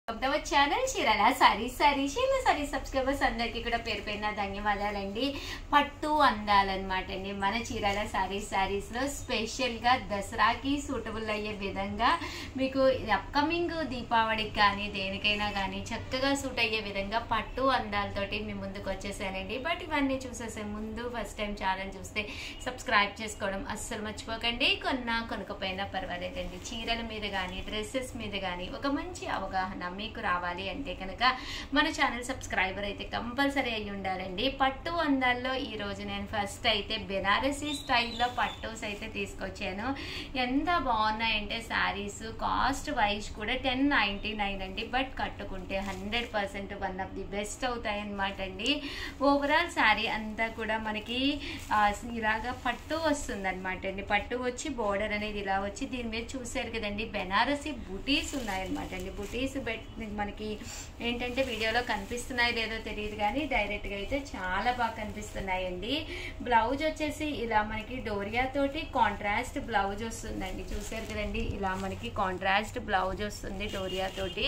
Channel Chirala sorry subscribers అందరికీ కూడా పేరు పేరున ధన్యవాదాలండి. పట్టు అందాలన్నమాట అండి. మన చీరాల సారీస్ లో స్పెషల్ గా దసరాకి సూటబుల్ అయ్యే విధంగా మీకు అప్కమింగ్ దీపావళికి కానీ దేనికైనా కానీ చక్కగా సూట్ అయ్యే విధంగా పట్టు అందాలతోటి మీ ముందుకు వచ్చేసానండి. బట్ ఇవన్నీ చూసేసే ముందు ఫస్ట్ టైం ఛానల్ చూస్తే సబ్స్క్రైబ్ చేసుకోవడం అస్సలు మర్చిపోకండి. కొనకపోయినా పర్వాలేదండి. చీరల మీద కానీ డ్రెస్సెస్ మీద కానీ ఒక మంచి అవగాహన మీకు రావాలి అంటే కనుక మన ఛానల్ సబ్స్క్రైబర్ అయితే కంపల్సరీ అయ్యి ఉండాలండి. పట్టు అందాల్లో ఈ రోజు నేను ఫస్ట్ అయితే బెనారసీ స్టైల్లో పట్టుస్ అయితే తీసుకొచ్చాను. ఎంత బాగున్నాయంటే శారీస్ కాస్ట్ వైజ్ కూడా 1099 అండి. బట్ కట్టుకుంటే 100% వన్ ఆఫ్ ది బెస్ట్ అవుతాయి అన్నమాట అండి. ఓవరాల్ శారీ అంతా కూడా మనకి ఇలాగా పట్టు వస్తుంది అనమాట అండి. పట్టు వచ్చి బోర్డర్ అనేది ఇలా వచ్చి దీని మీద చూసారు కదండి బెనారసీ బుటీస్ ఉన్నాయన్నమాట అండి. బుటీస్ మనకి ఏంటంటే వీడియోలో కనిపిస్తున్నాయి లేదో తెలియదు కానీ డైరెక్ట్ గా అయితే చాలా బాగా కనిపిస్తున్నాయండి. బ్లౌజ్ వచ్చేసి ఇలా మనకి డోరియా తోటి కాంట్రాస్ట్ బ్లౌజ్ వస్తుందండి. చూసారు కదండి ఇలా మనకి కాంట్రాస్ట్ బ్లౌజ్ వస్తుంది డోరియా తోటి.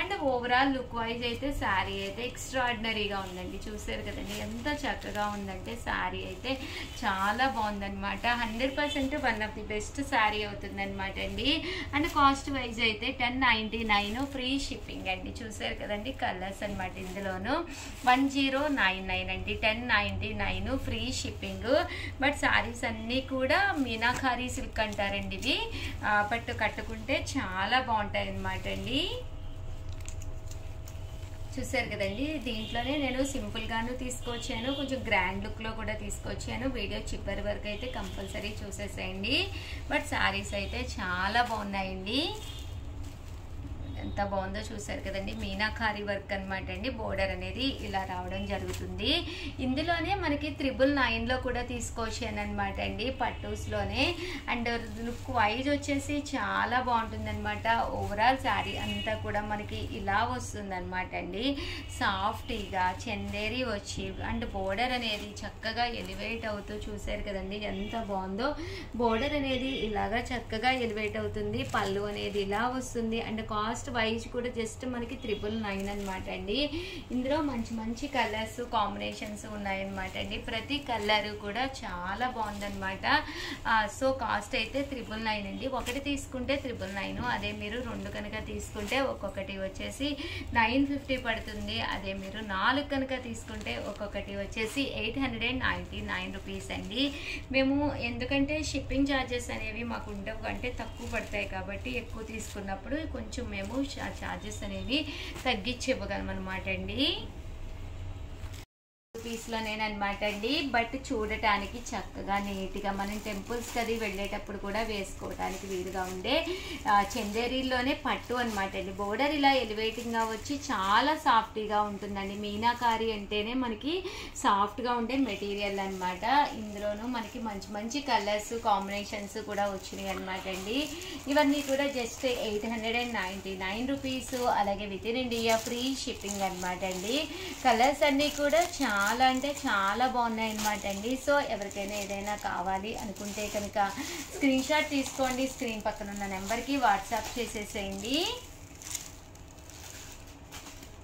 అండ్ ఓవరాల్ లుక్ వైజ్ అయితే శారీ అయితే ఎక్స్ట్రాడినరీగా ఉందండి. చూసారు కదండి ఎంత చక్కగా ఉందంటే శారీ అయితే చాలా బాగుందనమాట. 100% one of the best sari అవుతుంది అనమాట అండి. అండ్ కాస్ట్ వైజ్ అయితే 1099 ఫ్రీ షిప్పింగ్ అండి. చూసారు కదండి కలర్స్ అనమాట. ఇందులోను 1099 అండి. 1099 ఫ్రీ షిప్పింగ్. బట్ శారీస్ అన్నీ కూడా మీనాకారీ సిల్క్ అంటారండి ఇవి. బట్ కట్టుకుంటే చాలా బాగుంటాయి అనమాట అండి. చూసారు కదండి దీంట్లోనే నేను సింపుల్ గాను తీసుకొచ్చాను, కొంచెం గ్రాండ్ లుక్ లో కూడా తీసుకొచ్చాను. వీడియో చివరి వరకు అయితే కంపల్సరీ చూసేసేయండి. బట్ శారీస్ అయితే చాలా బాగున్నాయండి. ఎంత బాగుందో చూసారు కదండి. మీనాకారి వర్క్ అనమాట అండి. బోర్డర్ అనేది ఇలా రావడం జరుగుతుంది. ఇందులోనే మనకి 999 లో కూడా తీసుకొచ్చాను అనమాట అండి పట్టూస్ లోనే. అండ్ లుక్ వైజ్ వచ్చేసి చాలా బాగుంటుంది అనమాట. ఓవరాల్ శారీ అంతా కూడా మనకి ఇలా వస్తుంది అనమాట అండి. సాఫ్టీగా చందేరి వచ్చి అండ్ బోర్డర్ అనేది చక్కగా ఎలివేట్ అవుతూ చూసారు కదండి ఎంత బాగుందో. బోర్డర్ అనేది ఇలాగా చక్కగా ఎలివేట్ అవుతుంది. పళ్ళు అనేది ఇలా వస్తుంది. అండ్ కాస్ట్ వైజ్ కూడా జస్ట్ మనకి 999 అనమాట అండి. ఇందులో మంచి మంచి కలర్స్ కాంబినేషన్స్ ఉన్నాయన్నమాట అండి. ప్రతి కలర్ కూడా చాలా బాగుందన్నమాట. సో కాస్ట్ అయితే 999 అండి. ఒకటి తీసుకుంటే 999. అదే మీరు రెండు కనుక తీసుకుంటే ఒక్కొక్కటి వచ్చేసి 950 పడుతుంది. అదే మీరు 4 కనుక తీసుకుంటే ఒక్కొక్కటి వచ్చేసి 899 రూపీస్ అండి. మేము ఎందుకంటే షిప్పింగ్ ఛార్జెస్ అనేవి మాకు ఉండవు, అంటే తక్కువ పడతాయి కాబట్టి ఎక్కువ తీసుకున్నప్పుడు కొంచెం మేము ఛార్జెస్ అనేవి తగ్గించి ఇవ్వగలం అనమాట అండి. పీస్లోనేనమాట అండి. బట్ చూడటానికి చక్కగా నీట్గా మనం టెంపుల్స్ కది వెళ్ళేటప్పుడు కూడా వేసుకోవడానికి వీలుగా ఉండే చందేరీలోనే పట్టు అనమాట అండి. బోర్డర్ ఇలా ఎలివేటింగ్గా వచ్చి చాలా సాఫ్ట్గా ఉంటుందండి. మీనాకారి అంటేనే మనకి సాఫ్ట్గా ఉండే మెటీరియల్ అనమాట. ఇందులోనూ మనకి మంచి మంచి కలర్స్ కాంబినేషన్స్ కూడా వచ్చినాయి అనమాట అండి. ఇవన్నీ కూడా జస్ట్ 899 రూపీస్. అలాగే within India free shipping అనమాట అండి. కలర్స్ అన్నీ కూడా చాలా అంటే చాలా బాగున్నాయి అనమాట అండి. సో ఎవరికైనా ఏదైనా కావాలి అనుకుంటే కనుక స్క్రీన్ షాట్ తీసుకోండి. స్క్రీన్ పక్కన ఉన్న నెంబర్కి వాట్సాప్ చేసేసేయండి.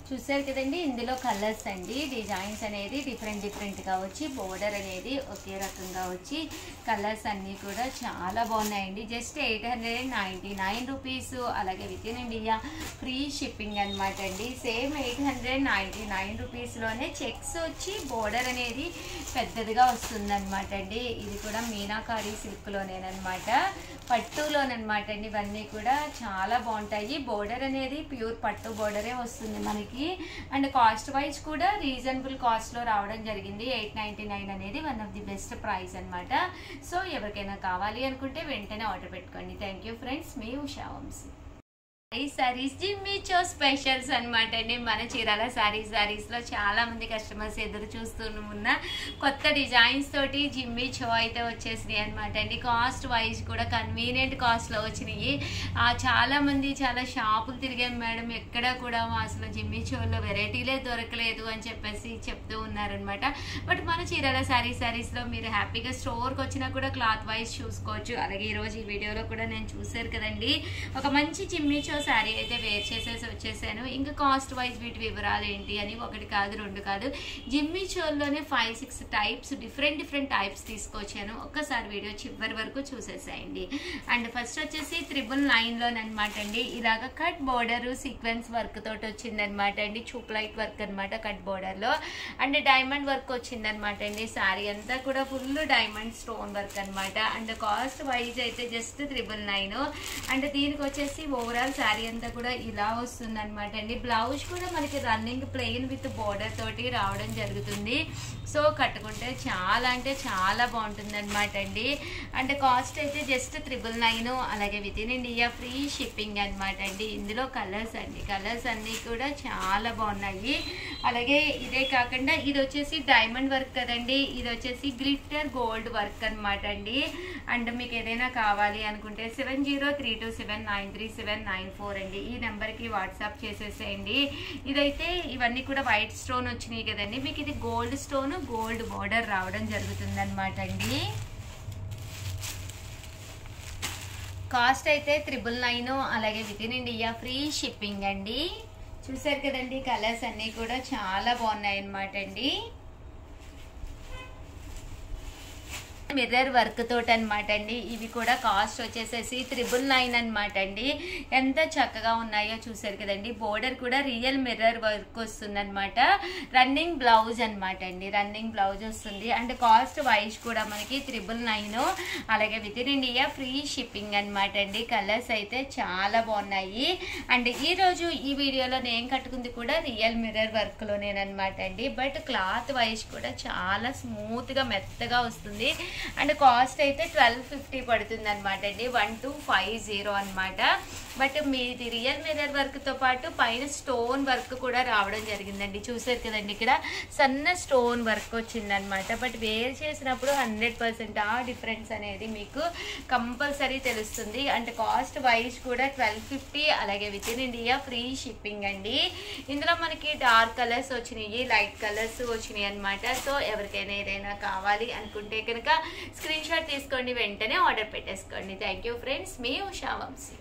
చూసారు కదండి ఇందులో కలర్స్ అండి. డిజైన్స్ అనేది డిఫరెంట్గా వచ్చి బోర్డర్ అనేది ఒకే రకంగా వచ్చి కలర్స్ అన్నీ కూడా చాలా బాగున్నాయండి. Just 899 rupees. అలాగే within India free shipping అనమాట అండి. సేమ్ 899 రూపీస్లోనే చెక్స్ వచ్చి బోర్డర్ అనేది పెద్దదిగా వస్తుంది అనమాట అండి. ఇది కూడా మీనాకారి సిల్క్లోనేనమాట, పట్టులోనమాట అండి. ఇవన్నీ కూడా చాలా బాగుంటాయి. బోర్డర్ అనేది ప్యూర్ పట్టు బోర్డరే వస్తుంది మనకి. అండ్ కాస్ట్ వైజ్ కూడా రీజనబుల్ కాస్ట్ లో రావడం జరిగింది. 899 అనేది one of the best price అనమాట. సో ఎవరికైనా కావాలి అనుకుంటే వెంటనే ఆర్డర్ పెట్టుకోండి. థ్యాంక్ యూ ఫ్రెండ్స్, మీ ఉషా వంశీ. సారీస్ జిమ్మిచో స్పెషల్స్ అనమాట అండి. మన చీరాల సారీస్ లో చాలా మంది కస్టమర్స్ ఎదురు చూస్తూ ఉన్న కొత్త డిజైన్స్ తోటి జిమ్మిచో అయితే వచ్చేసినాయి అనమాట అండి. కాస్ట్ వైజ్ కూడా కన్వీనియంట్ కాస్ట్ లో వచ్చినాయి. చాలా మంది చాలా షాపులు తిరిగాం మేడం, ఎక్కడ కూడా అసలు జిమ్మిచోలో వెరైటీలే దొరకలేదు అని చెప్పేసి చెప్తూ ఉన్నారనమాట. బట్ మన చీరాల సారీస్ లో మీరు హ్యాపీగా స్టోర్కి వచ్చినా కూడా క్లాత్ వైజ్ చూసుకోవచ్చు. అలాగే ఈరోజు ఈ వీడియోలో కూడా నేను చూసారు కదండి ఒక మంచి జిమ్మిచో శారీ అయితే వేర్ చేసేసి వచ్చేసాను. ఇంకా కాస్ట్ వైజ్ వీటి వివరాలు ఏంటి అని ఒకటి కాదు రెండు కాదు, జిమ్మి చోల్లోనే 5-6 టైప్స్ డిఫరెంట్ టైప్స్ తీసుకొచ్చాను. ఒక్కసారి వీడియో చివరి వరకు చూసేసేయండి. అండ్ ఫస్ట్ వచ్చేసి 999లోనమాట అండి. ఇలాగ కట్ బోర్డర్ సీక్వెన్స్ వర్క్ తోటి వచ్చిందనమాట అండి. చూప్ లైట్ వర్క్ అనమాట కట్ బోర్డర్ లో. అండ్ డైమండ్ వర్క్ వచ్చిందనమాట అండి. శారీ అంతా కూడా ఫుల్ డైమండ్ స్టోన్ వర్క్ అనమాట. అండ్ కాస్ట్ వైజ్ అయితే జస్ట్ 999. అండ్ దీనికి వచ్చేసి ఓవరాల్ శారీ అంతా కూడా ఇలా వస్తుంది అనమాట అండి. బ్లౌజ్ కూడా మనకి రన్నింగ్ ప్లెయిన్ విత్ బోర్డర్ తోటి రావడం జరుగుతుంది. సో కట్టుకుంటే చాలా అంటే చాలా బాగుంటుంది అనమాట అండి. అండ్ కాస్ట్ అయితే జస్ట్ 999. అలాగే within India free shipping అనమాట అండి. ఇందులో కలర్స్ అన్ని కూడా చాలా బాగున్నాయి. అలాగే ఇదే కాకుండా ఇది వచ్చేసి డైమండ్ వర్క్ కదండి, ఇది వచ్చేసి గ్లిట్టర్ గోల్డ్ వర్క్ అనమాట అండి. అండ్ మీకు ఏదైనా కావాలి అనుకుంటే 703279937994 అండి. ఈ నెంబర్కి వాట్సాప్ చేసేసేయండి. ఇదైతే ఇవన్నీ కూడా వైట్ స్టోన్ వచ్చినాయి కదండి, మీకు ఇది గోల్డ్ స్టోన్ గోల్డ్ బోర్డర్ రావడం జరుగుతుంది అనమాట అండి. కాస్ట్ అయితే 999. అలాగే within India free shipping అండి. చూసారు కదండి, కలర్స్ అన్నీ కూడా చాలా బాగున్నాయి అనమాట అండి. మిర్రర్ వర్క్ తోటి అనమాట అండి. ఇవి కూడా కాస్ట్ వచ్చేసేసి 999 అనమాట అండి. ఎంత చక్కగా ఉన్నాయో చూసారు కదండి. బోర్డర్ కూడా రియల్ మిర్రర్ వర్క్ వస్తుంది అనమాట. రన్నింగ్ బ్లౌజ్ అనమాట అండి, రన్నింగ్ బ్లౌజ్ వస్తుంది. అండ్ కాస్ట్ వైజ్ కూడా మనకి 999. అలాగే within India free shipping అనమాట అండి. కలర్స్ అయితే చాలా బాగున్నాయి. అండ్ ఈరోజు ఈ వీడియోలో నేను కట్టుకుంది కూడా రియల్ మిర్రర్ వర్క్ లోనేనమాట అండి. బట్ క్లాత్ వైజ్ కూడా చాలా స్మూత్ గా మెత్తగా వస్తుంది. అండ్ కాస్ట్ అయితే 1250 పడుతుంది అనమాట అండి. 1250 అనమాట. బట్ మీది రియల్ మిర్రర్ వర్క్ తో పాటు పైన స్టోన్ వర్క్ కూడా రావడం జరిగిందండి. చూసారు కదండి, ఇక్కడ సన్న స్టోన్ వర్క్ వచ్చిందనమాట. బట్ వేర్ చేసినప్పుడు 100% ఆ డిఫరెన్స్ అనేది మీకు కంపల్సరీ తెలుస్తుంది. అండ్ కాస్ట్ వైజ్ కూడా 1250. అలాగే within India free shipping అండి. ఇందులో మనకి డార్క్ కలర్స్ వచ్చినాయి, లైట్ కలర్స్ వచ్చినాయి అనమాట. సో ఎవరికైనా ఏదైనా కావాలి అనుకుంటే కనుక స్క్రీన్ షాట్ తీసుకోండి, వెంటనే ఆర్డర్ పెట్టేసుకోండి. థ్యాంక్ యూ ఫ్రెండ్స్, మీ ఉషా వంశీ.